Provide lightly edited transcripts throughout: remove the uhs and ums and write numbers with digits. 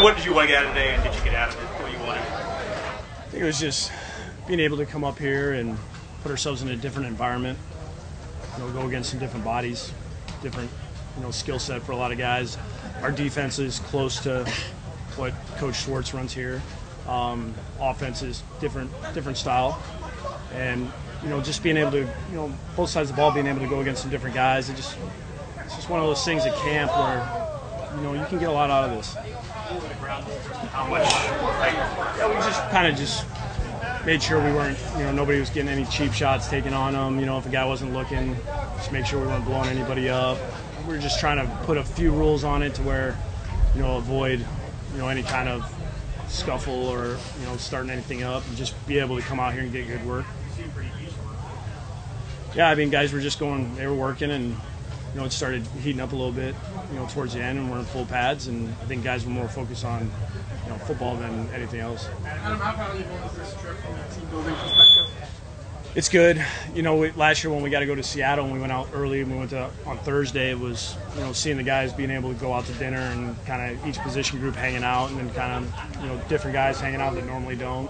What did you want to get out of today, and did you get out of it what you wanted? I think it was just being able to come up here and put ourselves in a different environment. Go against some different bodies, different skill set for a lot of guys. Our defense is close to what Coach Schwartz runs here. Offense is different style, and just being able to both sides of the ball, being able to go against some different guys. It's just one of those things at camp where you can get a lot out of this. How much? Yeah, we just made sure we weren't, nobody was getting any cheap shots taken on them. If a guy wasn't looking, just make sure we weren't blowing anybody up. We were just trying to put a few rules on it to where, avoid, any kind of scuffle or, starting anything up, and just be able to come out here and get good work. Yeah, I mean, guys were just they were working, and, it started heating up a little bit, towards the end, and we're in full pads, and I think guys were more focused on, football than anything else. Adam, how valuable is this trip from a team building perspective? It's good. Last year when we got to go to Seattle and we went out early and we went on Thursday, it was, seeing the guys being able to go out to dinner and kind of each position group hanging out, and then kind of, different guys hanging out that normally don't.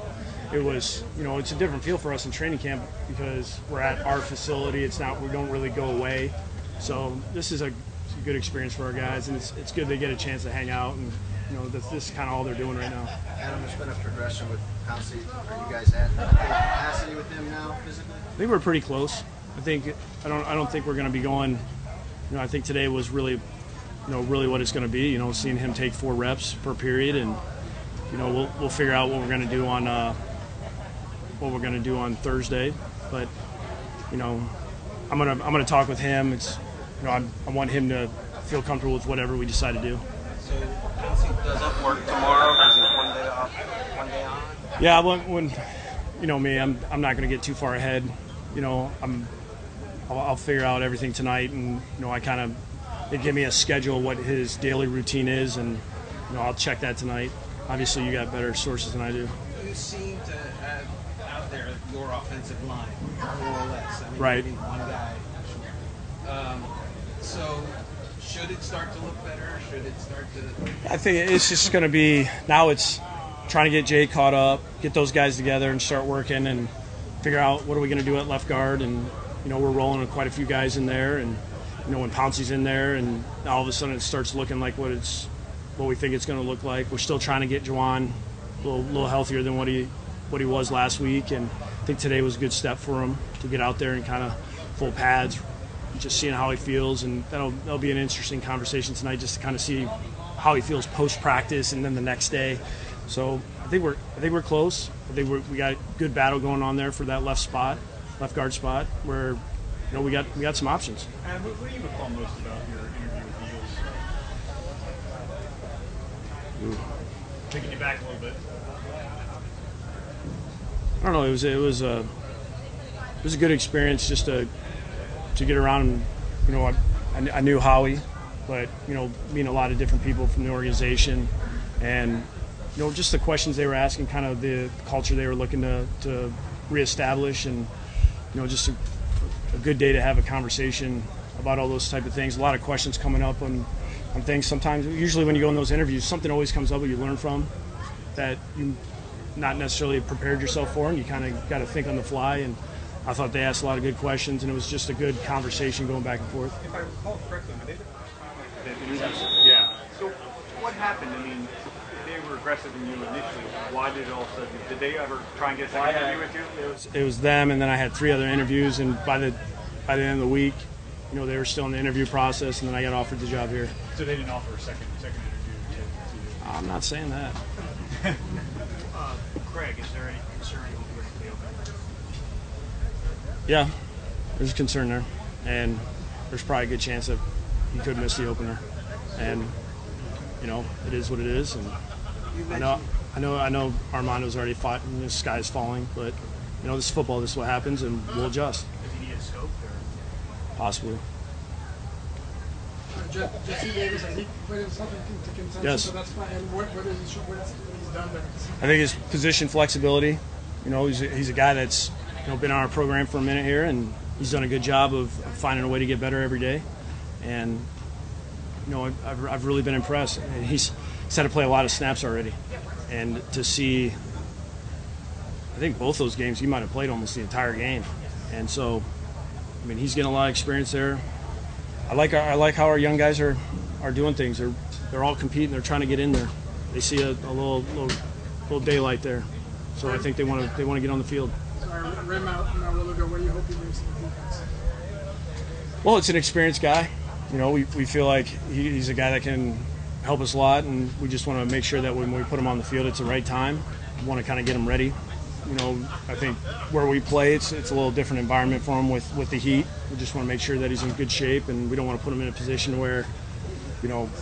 It was, it's a different feel for us in training camp because we're at our facility. We don't really go away. So this is a good experience for our guys, and it's good they get a chance to hang out, and this is kind of all they're doing right now. Adam, there's been a progression with Pouncey. Are you guys at capacity with him now physically? I think we're pretty close. I don't think we're going to be going. I think today was really, really what it's going to be. Seeing him take 4 reps per period, and we'll figure out what we're going to do on Thursday. But I'm gonna talk with him. I want him to feel comfortable with whatever we decide to do. So Pouncey doesn't work tomorrow because it's one day off, one day on? Yeah, when me, I'm not going to get too far ahead. I'll figure out everything tonight, and they give me a schedule what his daily routine is, and I'll check that tonight. Obviously, you got better sources than I do. You seem to have out there your offensive line, more or less. I mean, right. Maybe one guy. So should it start to look better? Should it start to? I think it's just going to be now. It's trying to get Jay caught up, get those guys together, and start working, and figure out what are we going to do at left guard. And we're rolling with quite a few guys in there, and when Pouncey's in there, and all of a sudden it starts looking like what we think it's going to look like. We're still trying to get Juwan a little healthier than what he was last week, and I think today was a good step for him to get out there and kind of full pads, just seeing how he feels, and that'll be an interesting conversation tonight, just to kind of see how he feels post practice and then the next day. So I think we're close. I think we got a good battle going on there for that left guard spot, where we got some options. And what do you recall most about your interview with the Eagles? Taking you back a little bit. I don't know. It was a good experience just to get around. I knew Howie, but meeting a lot of different people from the organization, and just the questions they were asking, kind of the culture they were looking to reestablish, and just a good day to have a conversation about all those type of things. A lot of questions coming up on things. Sometimes, usually when you go in those interviews, something always comes up that you learn from that you not necessarily prepared yourself for, and you kind of got to think on the fly. And I thought they asked a lot of good questions, and it was just a good conversation going back and forth. If I recall correctly, were they the interviews? Yeah. So what happened? I mean, they were aggressive in you initially. Why did it all of a sudden? Did they ever try and get a second interview with you? It was them, and then I had 3 other interviews, and by the end of the week, they were still in the interview process, and then I got offered the job here. So they didn't offer a second interview to you? I'm not saying that. Craig, is there any concern over the opener? Yeah, there's a concern there, and there's probably a good chance that he could miss the opener. And it is what it is. And I know Armando's already fought, and the sky's falling. But this is football. This is what happens, and we'll adjust. Does he need a scope? Or? Possibly. Jesse Davis, has he put himself into contention? Yes. So that's fine. And what he's done there? I think his position flexibility. He's a guy that's been on our program for a minute here, and he's done a good job of finding a way to get better every day. And I've really been impressed. And he's had to play a lot of snaps already, and to see, I think both those games he might have played almost the entire game, and so, I mean, he's getting a lot of experience there. I like how our young guys are doing things. They're all competing. They're trying to get in there. They see a little daylight there, so I think they want to get on the field. So Rim out a little ago. What do you hope he brings to the defense? Well, it's an experienced guy. We feel like he's a guy that can help us a lot, and we just want to make sure that when we put him on the field, it's the right time. We want to kind of get him ready. I think where we play, it's a little different environment for him with the heat. We just want to make sure that he's in good shape, and we don't want to put him in a position where,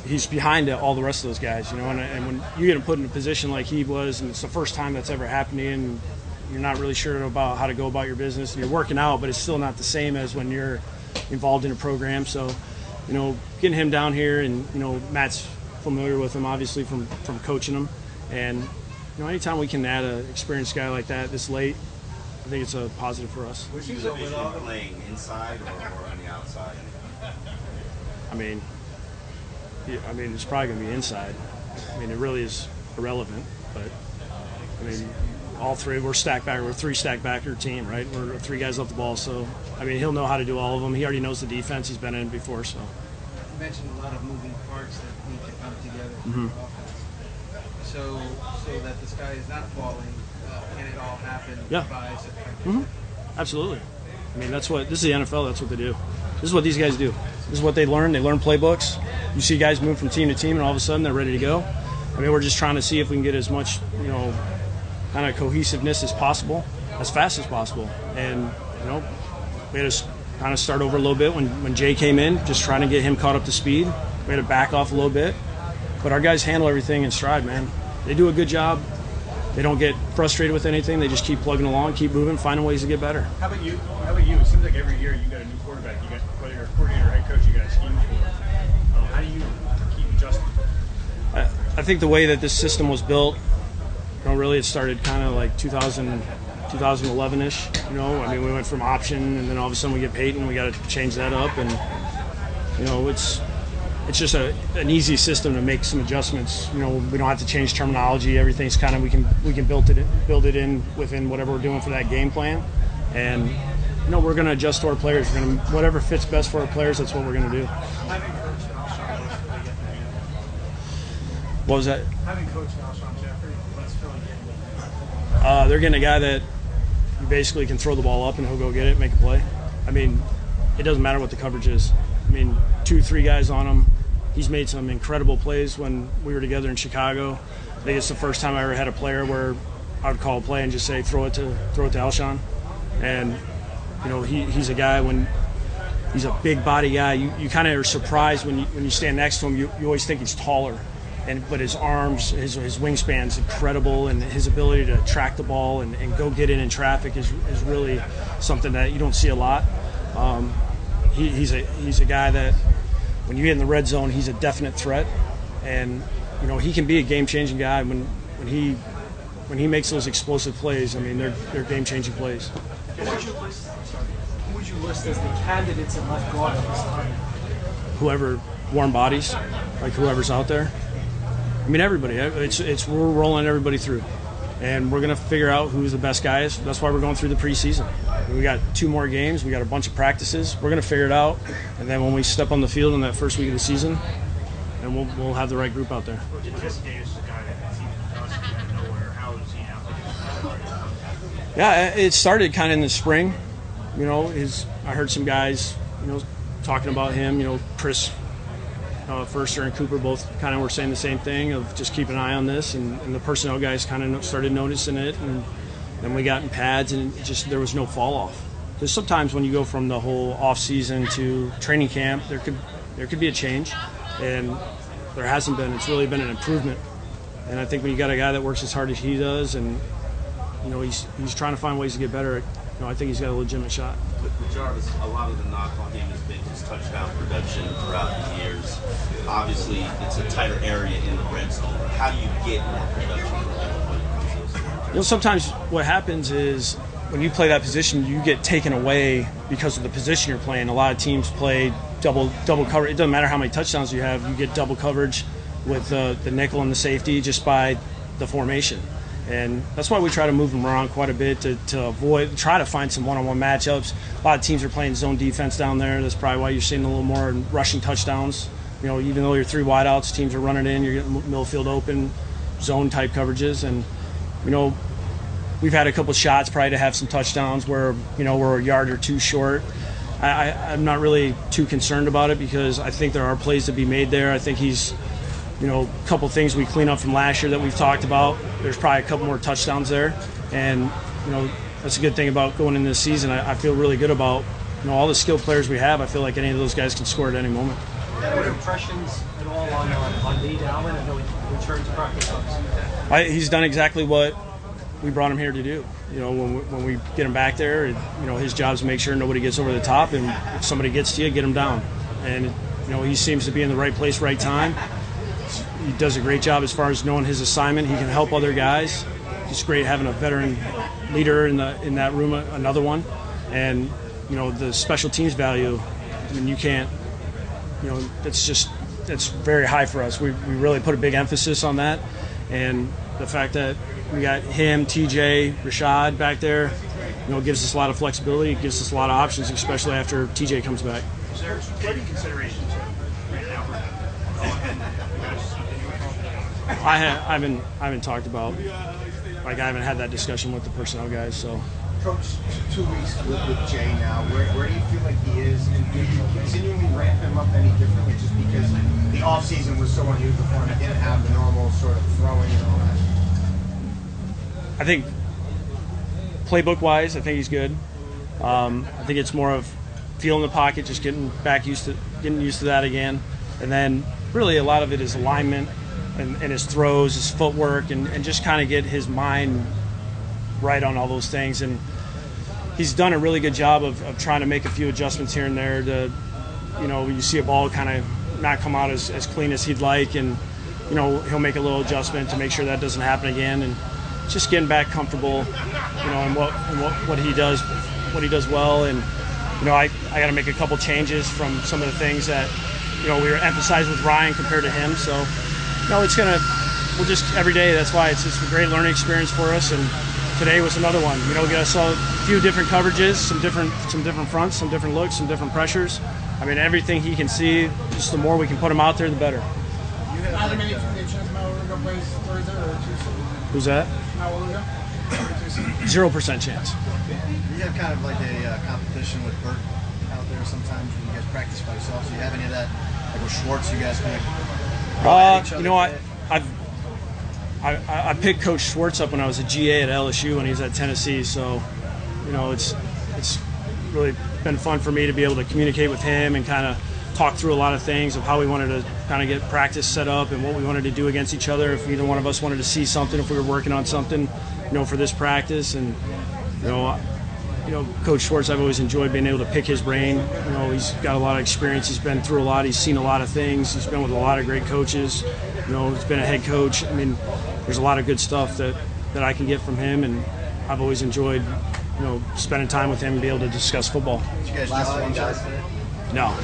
he's behind all the rest of those guys. And when you get him put in a position like he was, and it's the first time that's ever happened to you, and you're not really sure about how to go about your business, and you're working out, but it's still not the same as when you're involved in a program. So, getting him down here, and Matt's familiar with him obviously from coaching him, and anytime we can add an experienced guy like that this late, I think it's a positive for us. Would you envision playing inside or on the outside? I mean, it's probably going to be inside. I mean, it really is irrelevant, but I mean, all three, we're stacked back. We're a 3-stack backer team, right? We're 3 guys off the ball, so I mean, he'll know how to do all of them. He already knows the defense. He's been in it before, so. You mentioned a lot of moving parts that need to come together for Mm-hmm. the offense. So that the sky is not falling, can it all happen by September? Mm-hmm. Absolutely. I mean, this is the NFL. That's what they do. This is what these guys do. This is what they learn. They learn playbooks. You see guys move from team to team, and all of a sudden they're ready to go. I mean, we're just trying to see if we can get as much, kind of cohesiveness as possible, as fast as possible. And, we had to kind of start over a little bit when Jay came in, just trying to get him caught up to speed. We had to back off a little bit. But our guys handle everything in stride, man. They do a good job. They don't get frustrated with anything. They just keep plugging along, keep moving, finding ways to get better. How about you? It seems like every year you got a new quarterback. You got, whether you're a coordinator or head coach, you got a scheme for. How do you keep adjusting? I think the way that this system was built, really it started kind of like 2011-ish. I mean, we went from option, and then all of a sudden we get Peyton. We got to change that up, and it's just an easy system to make some adjustments. We don't have to change terminology. Everything's kind of we can build it in within whatever we're doing for that game plan, and we're going to adjust to our players. We're going to whatever fits best for our players. That's what we're going to do. What was that? Having coached Alshon Jeffrey, what's feeling getting They're getting a guy that you basically can throw the ball up and he'll go get it, make a play. I mean, it doesn't matter what the coverage is. I mean, 2-3 guys on him. He's made some incredible plays when we were together in Chicago. I think it's the first time I ever had a player where I would call a play and just say, throw it to Alshon. And, he's a guy when he's a big body guy. You kind of are surprised when you stand next to him. You always think he's taller. But his arms, his wingspan's incredible, and his ability to track the ball and go get in traffic is really something that you don't see a lot. He's a guy that when you get in the red zone, he's a definite threat, and he can be a game-changing guy when he makes those explosive plays. I mean, they're game-changing plays. Who would you list as the candidates in left guard at this time? Whoever warm bodies, like whoever's out there. I mean, everybody. We're rolling everybody through, and we're gonna figure out who's the best guys. That's why we're going through the preseason. We got 2 more games. We got a bunch of practices. We're gonna figure it out, and then when we step on the field in that first week of the season, and we'll have the right group out there. Jesse Davis is a guy that seems to us out of nowhere. How is he now? Yeah, it started kind of in the spring. I heard some guys, talking about him. Chris. Firster and Cooper both kind of were saying the same thing of just keep an eye on this, and the personnel guys kind of started noticing it, and then we got in pads, and there was no fall off. Because sometimes when you go from the whole off season to training camp, there could be a change, and there hasn't been. It's really been an improvement, and I think when you got a guy that works as hard as he does, and he's trying to find ways to get better, I think he's got a legitimate shot. But Jarvis, a lot of the knock on him has been his touchdown production throughout the years. Obviously, it's a tighter area in the red zone. How do you get more production from him when it comes to those? Sometimes what happens is when you play that position, you get taken away because of the position you're playing. A lot of teams play double cover. It doesn't matter how many touchdowns you have, you get double coverage with the nickel and the safety just by the formation. And that's why we try to move them around quite a bit to try to find some one-on-one matchups. A lot of teams are playing zone defense down there. That's probably why you're seeing a little more rushing touchdowns. You know, even though you're 3 wideouts, teams are running in, you're getting middle field open, zone type coverages. And, you know, we've had a couple shots probably to have some touchdowns where, you know, we're a yard or 2 short. I'm not really too concerned about it because I think there are plays to be made there. I think he's, you know, a couple things we clean up from last year that we've talked about. There's probably a couple more touchdowns there. And, you know, that's a good thing about going into this season. I feel really good about, you know, all the skilled players we have. I feel like any of those guys can score at any moment. What impressions at all on Lee Allen? I know he returns practice. He's done exactly what we brought him here to do. You know, when we get him back there, you know, his job is to make sure nobody gets over the top, and if somebody gets to you, get him down. And, you know, he seems to be in the right place, right time. He does a great job as far as knowing his assignment. He can help other guys. It's great having a veteran leader in that room, another one. And, you know, the special teams value, I mean, you can't, you know, that's very high for us. We really put a big emphasis on that. And the fact that we got him, TJ, Rashad back there, you know, gives us a lot of flexibility. It gives us a lot of options, especially after TJ comes back. Is there any considerations right now for I haven't talked about, like, I haven't had that discussion with the personnel guys. So, Coach, 2 weeks with Jay now. Where do you feel like he is, and do you continually ramp him up any differently, just because the offseason was so unusual for him? He didn't have the normal sort of throwing and all that. I think playbook-wise, I think he's good. I think it's more of feeling the pocket, just getting used to that again, and then really a lot of it is alignment and his throws, his footwork, and just kind of get his mind right on all those things. And he's done a really good job of trying to make a few adjustments here and there to, you know, you see a ball kind of not come out as clean as he'd like, and, you know, he'll make a little adjustment to make sure that doesn't happen again, and just getting back comfortable, you know, and what he does well. And, you know, I got to make a couple changes from some of the things that, you know, we were emphasizing with Ryan compared to him. So, you know, we'll just every day. That's why it's a great learning experience for us. And today was another one. You know, we saw a few different coverages, some different fronts, some different looks, some different pressures. I mean, everything he can see, just the more we can put him out there, the better. Who's that? 0% chance. You have kind of like a competition with Burt out there sometimes when you guys practice by yourselves. Do you have any of that? Like with Schwartz, you guys kind of you know, I picked Coach Schwartz up when I was a GA at LSU when he was at Tennessee. So, you know, it's really been fun for me to be able to communicate with him and kind of talk through a lot of things of how we wanted to kind of get practice set up and what we wanted to do against each other. If either one of us wanted to see something, if we were working on something, you know, for this practice. And, you know, Coach Schwartz, I've always enjoyed being able to pick his brain. You know, he's got a lot of experience. He's been through a lot. He's seen a lot of things. He's been with a lot of great coaches. You know, he's been a head coach. I mean, there's a lot of good stuff that I can get from him, and I've always enjoyed, you know, spending time with him and be able to discuss football. Did you guys last one, guys? No.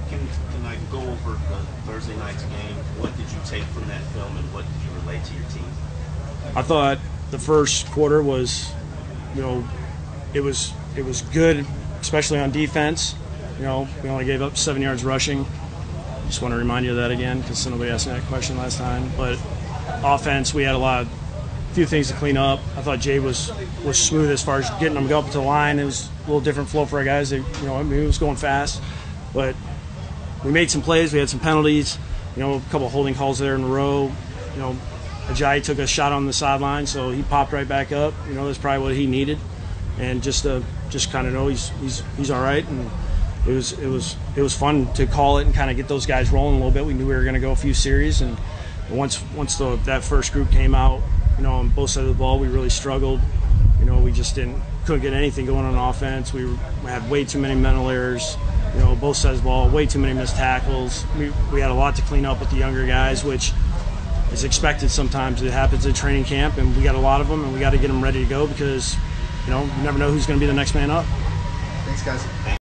Can I go over the Thursday night's game? What did you take from that film, and what did you relate to your team? I thought the first quarter was, you know, it was good, especially on defense. You know, we only gave up 7 yards rushing. Just want to remind you of that again because somebody asked me that question last time. But offense, we had a few things to clean up. I thought Jay was smooth as far as getting them up to the line. It was a little different flow for our guys. You know, I mean, it was going fast, but we made some plays. We had some penalties. You know, a couple of holding calls there in a row. You know, Ajayi took a shot on the sideline, so he popped right back up. You know, that's probably what he needed, and just kind of know he's all right. And it was fun to call it and kind of get those guys rolling a little bit. We knew we were going to go a few series, and once that first group came out, you know, on both sides of the ball, we really struggled. You know, we just couldn't get anything going on offense. We had way too many mental errors. You know, both sides of the ball, way too many missed tackles. We had a lot to clean up with the younger guys, which is expected sometimes. It happens at training camp, and we got a lot of them, and we got to get them ready to go because, you know, you never know who's going to be the next man up. Thanks, guys.